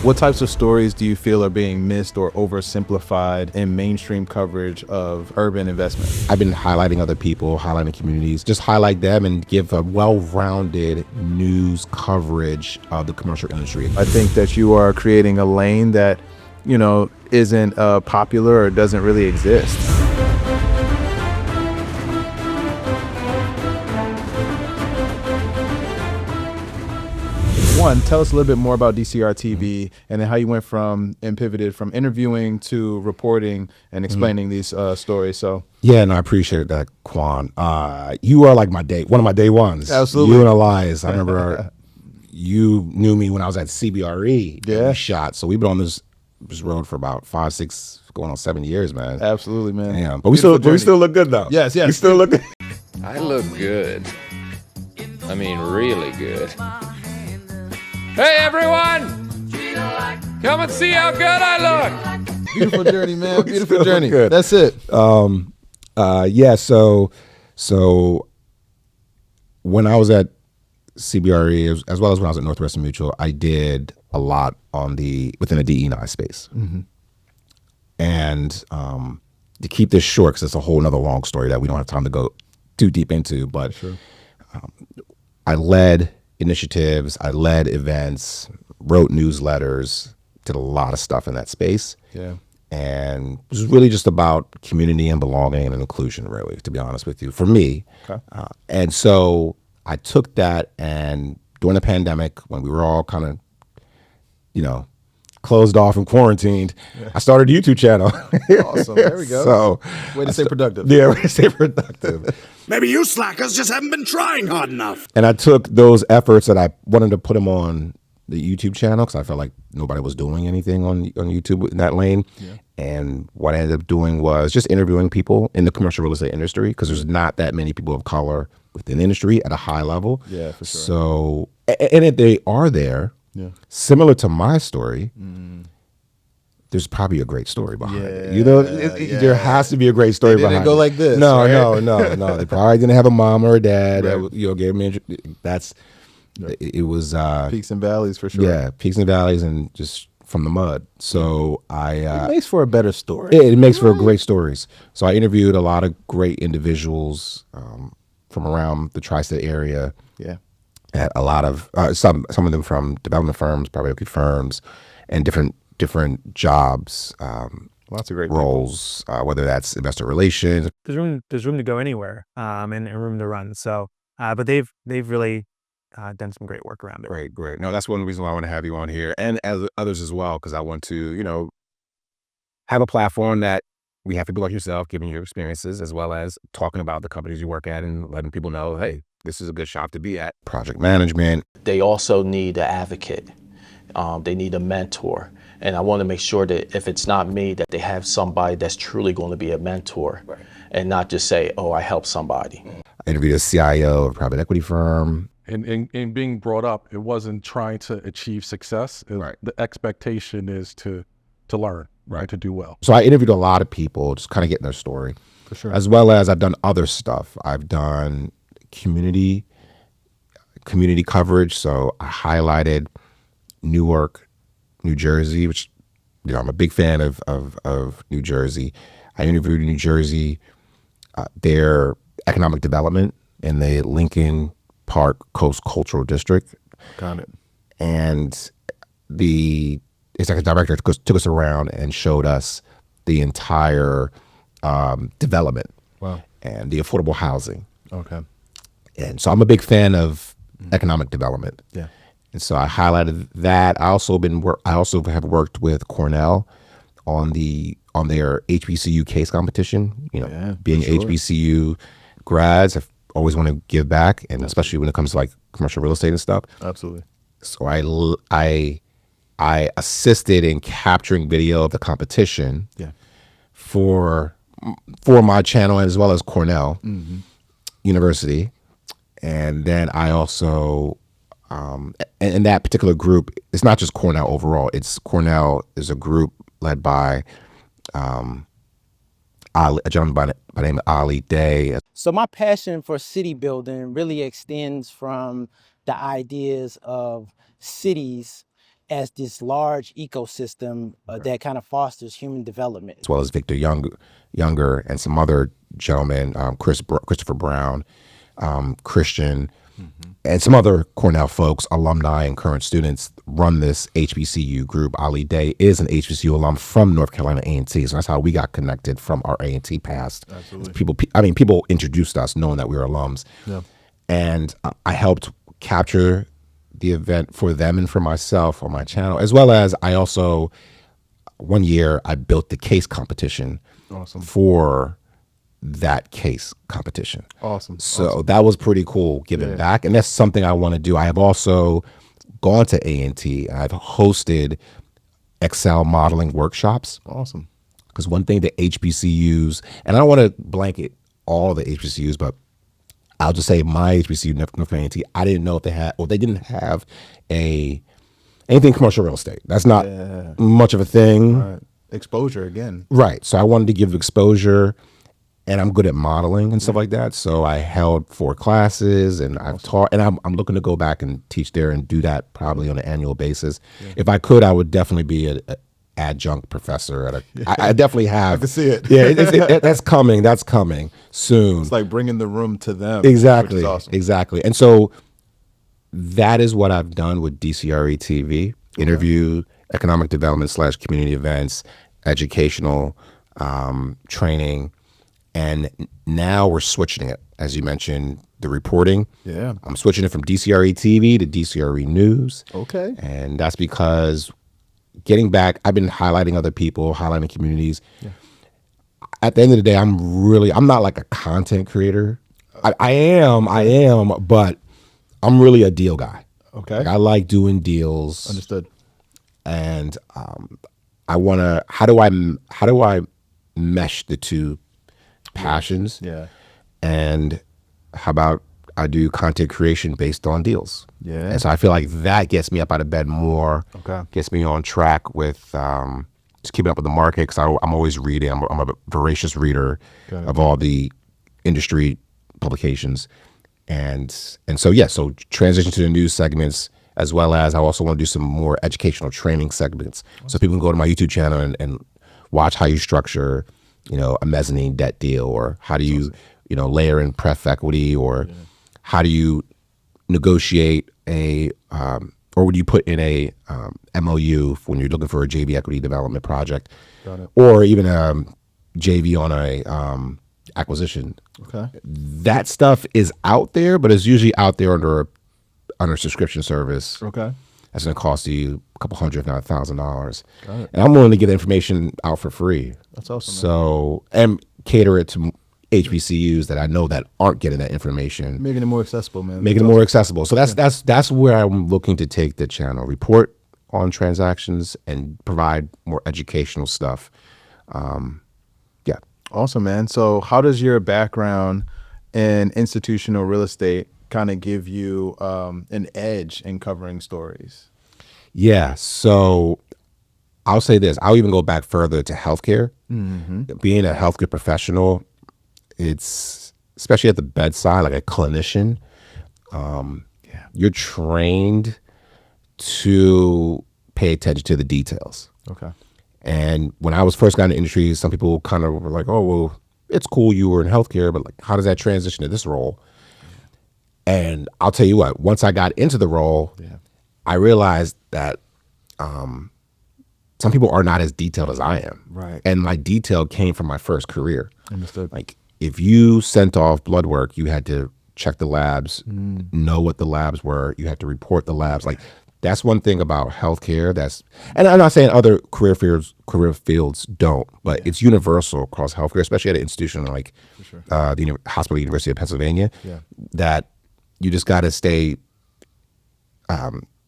What types of stories do you feel are being missed or oversimplified in mainstream coverage of urban investment? I've been highlighting other people, highlighting communities, just highlight them and give a well-rounded news coverage of the commercial industry. I think that you are creating a lane that, isn't popular or doesn't really exist. One, tell us a little bit more about DCR TV and then how you went from and pivoted from interviewing to reporting and explaining these stories. So yeah, no, I appreciate that, Quan. You are like one of my day ones. Absolutely. You and Nylz. I remember you knew me when I was at CRE. Yeah. We shot. So we've been on this road for about 5, 6, going on 7 years, man. Absolutely, man. Damn. But we still look good though. Yes. We still look good. I look good. I mean, really good. Hey, everyone! Come and see how good I look! Beautiful journey, man. Beautiful journey. Good. That's it. Yeah. So when I was at CBRE, as well as when I was at Northwestern Mutual, I did a lot within the DE&I space. Mm-hmm. And to keep this short, because it's a whole nother long story that we don't have time to go too deep into, but sure. I led initiatives, I led events, wrote newsletters, did a lot of stuff in that space. Yeah. And it was really just about community and belonging and inclusion, really, to be honest with you, for me. Okay. And so I took that, and during the pandemic, when we were all kind of, closed off and quarantined, I started a YouTube channel. Awesome. There we go. So, way to stay productive. Yeah, way to stay productive. Maybe you slackers just haven't been trying hard enough. And I took those efforts that I wanted to put them on the YouTube channel, because I felt like nobody was doing anything on YouTube in that lane. Yeah. And what I ended up doing was just interviewing people in the commercial real estate industry, because there's not that many people of color within the industry at a high level. Yeah, for sure. So, and if they are there, similar to my story, there's probably a great story behind it. There has to be a great story behind it. They didn't go like this. No, right? no. They probably didn't have a mom or a dad that gave me. It was peaks and valleys for sure. Yeah, peaks and valleys, and just from the mud. So it makes for a better story. It makes for great stories. So I interviewed a lot of great individuals from around the tri-state area. Yeah. At a lot of some of them from development firms, private equity firms, and different jobs, lots of great roles, whether that's investor relations. There's room to go anywhere, and room to run. So, but they've really done some great work around it. Great. No, that's one reason why I want to have you on here, and as others as well, because I want to, have a platform that we have people like yourself giving your experiences, as well as talking about the companies you work at and letting people know, hey, this is a good shop to be at. Project management. They also need an advocate. They need a mentor. And I want to make sure that if it's not me, that they have somebody that's truly going to be a mentor, and not just say, oh, I helped somebody. I interviewed a CIO of a private equity firm. In being brought up, it wasn't trying to achieve success. The expectation is to learn, to do well. So I interviewed a lot of people, just kind of getting their story. For sure. As well as I've done other stuff. I've done community coverage. So I highlighted Newark, New Jersey, which I'm a big fan of New Jersey. I interviewed New Jersey, their economic development in the Lincoln Park Coast Cultural District. Got it. And the executive director took us around and showed us the entire development. Wow. And the affordable housing. Okay. And so I'm a big fan of economic development. Yeah. And so I highlighted that. I also have worked with Cornell on their HBCU case competition. Being sure. HBCU grads, I always want to give back, and especially when it comes to like commercial real estate and stuff. Absolutely. So I assisted in capturing video of the competition. Yeah. For my channel, as well as Cornell University. And then I also, in that particular group, it's not just Cornell overall. It's Cornell is a group led by a gentleman by the name of Ali Day. So my passion for city building really extends from the ideas of cities as this large ecosystem that kind of fosters human development. As well as Victor Younger and some other gentlemen, Christopher Brown, Christian, and some other Cornell folks, alumni and current students, run this HBCU group. Ali Day is an HBCU alum from North Carolina A&T, so that's how we got connected from our A&T past. Absolutely. People introduced us knowing that we were alums. Yeah. And I helped capture the event for them and for myself on my channel, as well as I also, one year, I built the case competition for that case competition. Awesome. So that was pretty cool, giving back. And that's something I want to do. I have also gone to A&T. I've hosted Excel modeling workshops. Awesome. Because one thing that HBCUs, and I don't want to blanket all the HBCUs, but I'll just say my HBCU, North Carolina A&T, I didn't know if they had, or they didn't have anything commercial real estate. That's not much of a thing. Right. Exposure again. Right. So I wanted to give exposure, and I'm good at modeling and stuff like that. So I held 4 classes, and I've taught, and I'm looking to go back and teach there and do that probably on an annual basis. If I could, I would definitely be an adjunct professor at a. I definitely have. I can see it. Yeah, that's coming. That's coming soon. It's like bringing the room to them. Exactly. Which is awesome. Exactly. And so that is what I've done with DCRE TV, interview, economic development / community events, educational training. And now we're switching it, as you mentioned, the reporting. Yeah. I'm switching it from DCRE TV to DCRE News. Okay. And that's because getting back, I've been highlighting other people, highlighting communities. Yeah. At the end of the day, I'm not like a content creator. I am, but I'm really a deal guy. Okay. Like, I like doing deals. Understood. And I want to, how do I mesh the two passions? Yeah. And how about I do content creation based on deals? Yeah. And so I feel like that gets me up out of bed more. Okay. Gets me on track with just keeping up with the market, because I'm always reading. I'm a voracious reader of all the industry publications. And so so transition to the news segments, as well as I also want to do some more educational training segments. So people can go to my YouTube channel and watch how you structure, a mezzanine debt deal, or how do you, layer in pref equity, or how do you negotiate or would you put in a MOU when you're looking for a JV equity development project, or even a JV on a acquisition. Okay. That stuff is out there, but it's usually out there under a subscription service. Okay. That's going to cost you a couple $100, if not $1,000. Got it. And I'm willing to get information out for free. That's awesome. So, and cater it to HBCUs that I know that aren't getting that information. Making it more accessible, man. Making it more accessible. So that's where I'm looking to take the channel. Report on transactions and provide more educational stuff. Awesome, man. So how does your background in institutional real estate kind of give you an edge in covering stories? Yeah. So I'll say this. I'll even go back further to healthcare. Being a healthcare professional, it's especially at the bedside, like a clinician, you're trained to pay attention to the details. Okay. And when I was first got in the industry, some people kind of were like, oh, well, it's cool you were in healthcare, but like, how does that transition to this role? And I'll tell you what, once I got into the role, I realized that some people are not as detailed as I am. Right. And my detail came from my first career. Understood. Like, if you sent off blood work, you had to check the labs, know what the labs were. You had to report the labs. Like, that's one thing about healthcare. And I'm not saying other career fields don't, but it's universal across healthcare, especially at an institution like the Hospital University of Pennsylvania. That you just got to stay.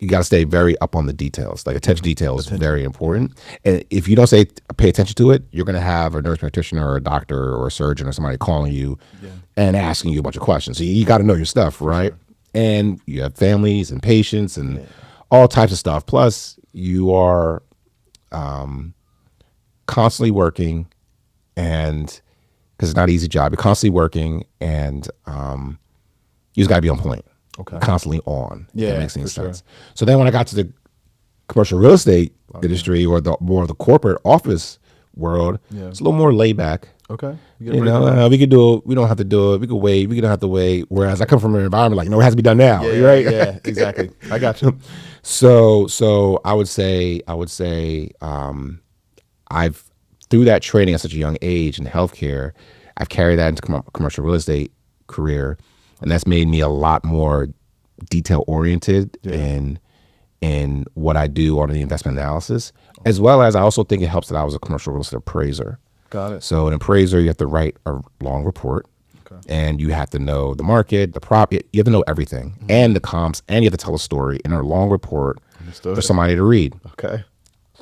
You got to stay very up on the details. Like, attention to detail is very important. And if you don't pay attention to it, you're going to have a nurse practitioner or a doctor or a surgeon or somebody calling you and asking you a bunch of questions. So you got to know your stuff, right? And you have families and patients and all types of stuff. Plus, you are constantly working, and because it's not an easy job, you're constantly working, and you just got to be on point. Okay. Constantly on. Yeah, If that makes any for sense. sure. So then when I got to the commercial real estate industry or the more of the corporate office world, Yeah. it's a little more laid back. Okay. We could do it. We don't have to do it. We could wait. We don't have to wait. Whereas I come from an environment like, no, it has to be done now. Yeah, Right? Yeah, exactly. I got you. So I would say, I've through that training at such a young age in healthcare, I've carried that into commercial real estate career, and that's made me a lot more detail oriented in what I do on the investment analysis, as well as I also think it helps that I was a commercial real estate appraiser. Got it. So an appraiser, you have to write a long report, and you have to know the market, the property. You have to know everything, and the comps, and you have to tell a story in a long report for somebody to read. Okay.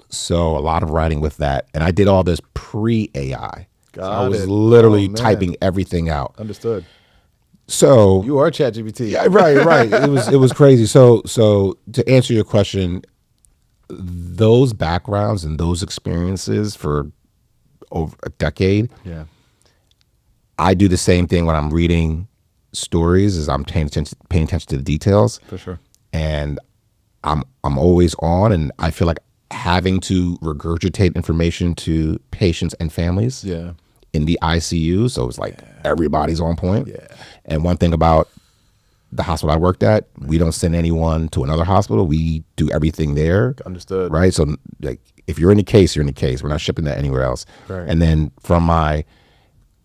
So a lot of writing with that, and I did all this pre-AI. So I was it. literally Oh, man. typing everything out. Understood. So You are ChatGPT. yeah, right. It was crazy. So to answer your question, those backgrounds and those experiences for over a decade, Yeah. I do the same thing when I'm reading stories. Is I'm paying attention to the details, For sure. and I'm always on, and I feel like having to regurgitate information to patients and families Yeah. in the ICU. So it's like everybody's on point. Yeah. And one thing about the hospital I worked at, we don't send anyone to another hospital. We do everything there. Understood. Right. So like if you're in a case, you're in a case. We're not shipping that anywhere else. Right. And then from my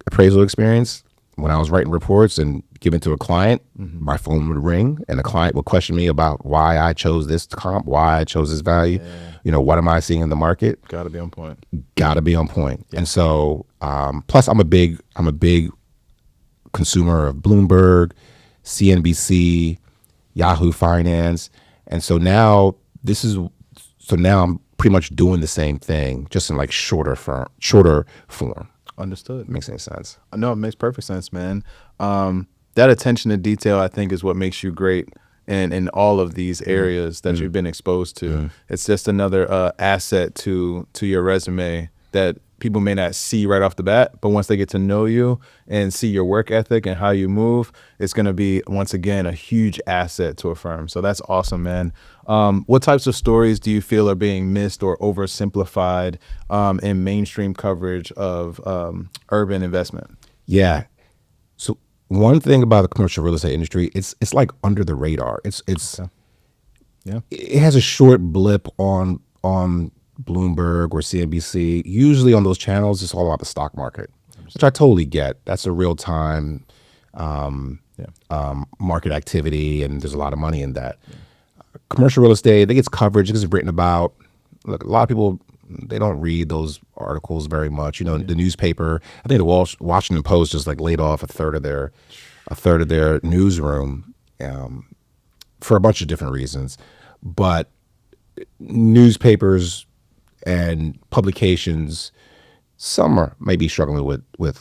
appraisal experience, when I was writing reports and giving to a client, my phone would ring and the client would question me about why I chose this comp, why I chose this value. What am I seeing in the market? Got to be on point. Got to be on point. And so, plus I'm a big consumer of Bloomberg, CNBC, Yahoo Finance. And so now I'm pretty much doing the same thing, just in like shorter form. Understood. Makes any sense? No, it makes perfect sense, man. That attention to detail, I think, is what makes you great in all of these areas that you've been exposed to. It's just another asset to your resume that people may not see right off the bat, but once they get to know you and see your work ethic and how you move, it's going to be, once again, a huge asset to a firm. So that's awesome, man. What types of stories do you feel are being missed or oversimplified in mainstream coverage of urban investment? Yeah. So one thing about the commercial real estate industry, it's like under the radar. It has a short blip on Bloomberg or CNBC. Usually on those channels, it's all about the stock market, which I totally get. That's a real time market activity, and there's a lot of money in that. Commercial real estate, it gets coverage, it gets written about. Look, a lot of people, they don't read those articles very much. The newspaper, I think the Washington Post just like laid off a third of their newsroom for a bunch of different reasons. But newspapers and publications, some are maybe struggling with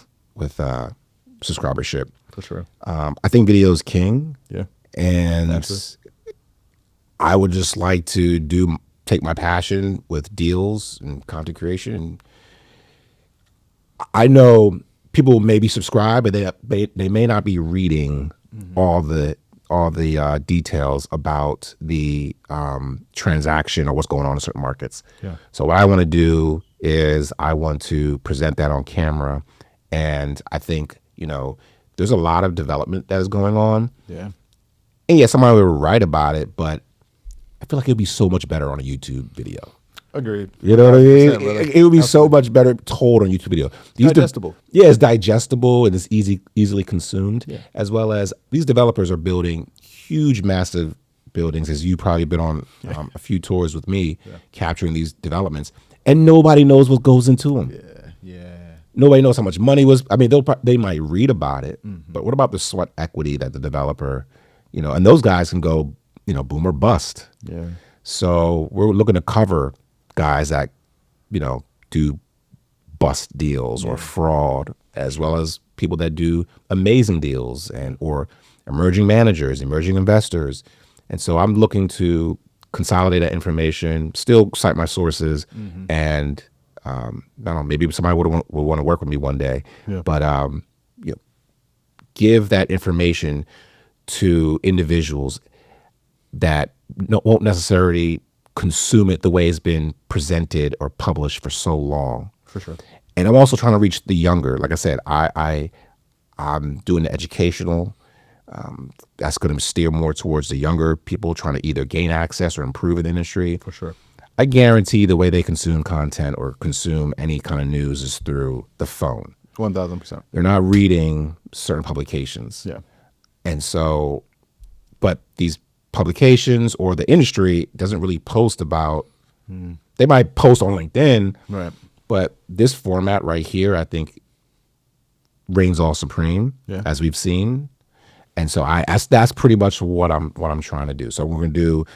subscribership. For sure. I think video is king. Yeah. And Naturally. I would just like to take my passion with deals and content creation. And I know people maybe subscribe, but they may not be reading all the details about the transaction or what's going on in certain markets. Yeah. So what I want to do is I want to present that on camera, and I think there's a lot of development that is going on. Yeah. And yeah, somebody will write about it, but I feel like it'd be so much better on a YouTube video. Agreed. You know what I mean? 100%, brother. It would be so much better told on YouTube video. Digestible. It's digestible and it's easily consumed, as well as these developers are building huge, massive buildings, as you probably been on a few tours with me, capturing these developments, and nobody knows what goes into them. Yeah. Nobody knows how much money was. I mean, they might read about it, but what about the sweat equity that the developer, and those guys can go, boom or bust. Yeah. So we're looking to cover guys that, do bust deals or fraud, as well as people that do amazing deals or emerging managers, emerging investors. And so I'm looking to consolidate that information, still cite my sources, and I don't know, maybe somebody would want to work with me one day, but give that information to individuals that won't necessarily consume it the way it's been presented or published for so long. For sure. And I'm also trying to reach the younger. Like I said, I'm doing the educational. That's going to steer more towards the younger people trying to either gain access or improve in the industry. For sure. I guarantee the way they consume content or consume any kind of news is through the phone. 1000%. They're not reading certain publications. Yeah. And so, but these publications or the industry doesn't really post about, they might post on LinkedIn, Right. but this format right here, I think, reigns all supreme, Yeah. as we've seen. And so that's pretty much what I'm trying to do. So we're going to do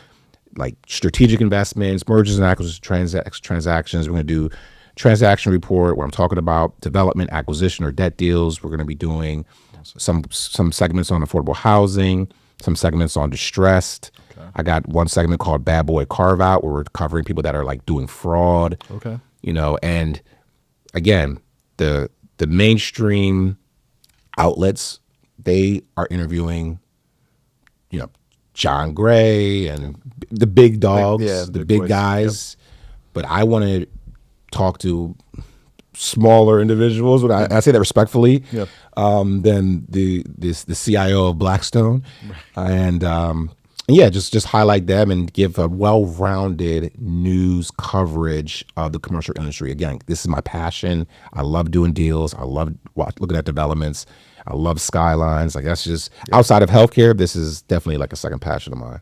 like strategic investments, mergers and acquisitions, transactions. We're going to do transaction report where I'm talking about development, acquisition, or debt deals. We're going to be doing some segments on affordable housing, some segments on distressed. Okay. I got one segment called Bad Boy Carve Out where we're covering people that are like doing fraud. Okay. You know, and again, the mainstream outlets, they are interviewing, you know, John Gray and the big dogs, the big guys. Yep. But I want to talk to smaller individuals, and I say that respectfully, yep. Than the CIO of Blackstone. And yeah, just highlight them and give a well-rounded news coverage of the commercial industry. Again, this is my passion. I love doing deals. I love looking at developments. I love skylines. Like that's just outside of healthcare. This is definitely like a second passion of mine.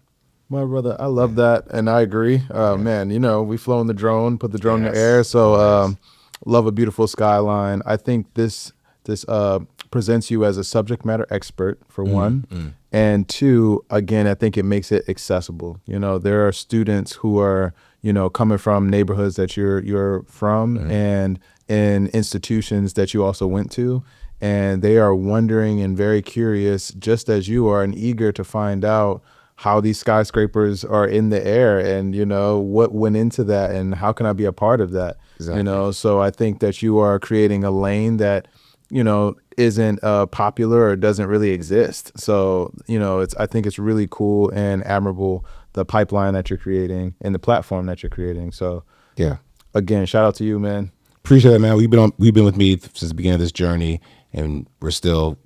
My brother, I love that, and I agree. Man, you know, we flown the drone, put the drone in the air, so love a beautiful skyline. I think this presents you as a subject matter expert, for one, and two, again, I think it makes it accessible. You know, there are students who are, you know, coming from neighborhoods that you're from, and in institutions that you also went to, and they are wondering and very curious, just as you are, and eager to find out how these skyscrapers are in the air, and you know what went into that, and how can I be a part of that? Exactly. You know, so I think that you are creating a lane that, you know, isn't popular or doesn't really exist. So you know, I think it's really cool and admirable, the pipeline that you're creating and the platform that you're creating. So yeah, again, shout out to you, man. Appreciate it, man. We've been with me since the beginning of this journey, and we're still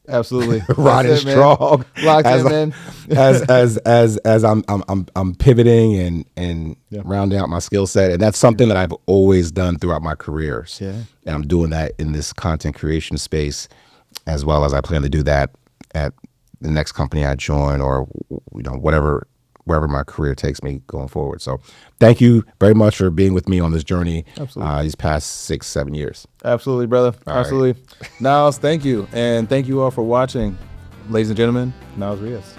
absolutely riding strong. Locked in, man. as I'm pivoting and rounding out my skill set, and that's something that I've always done throughout my careers. Yeah, and I'm doing that in this content creation space, as well as I plan to do that at the next company I join, or you know, wherever my career takes me going forward. So thank you very much for being with me on this journey. Absolutely. These past 6-7 years. Absolutely, brother. All absolutely. Right. Nylz, thank you. And thank you all for watching. Ladies and gentlemen, Nylz Rios.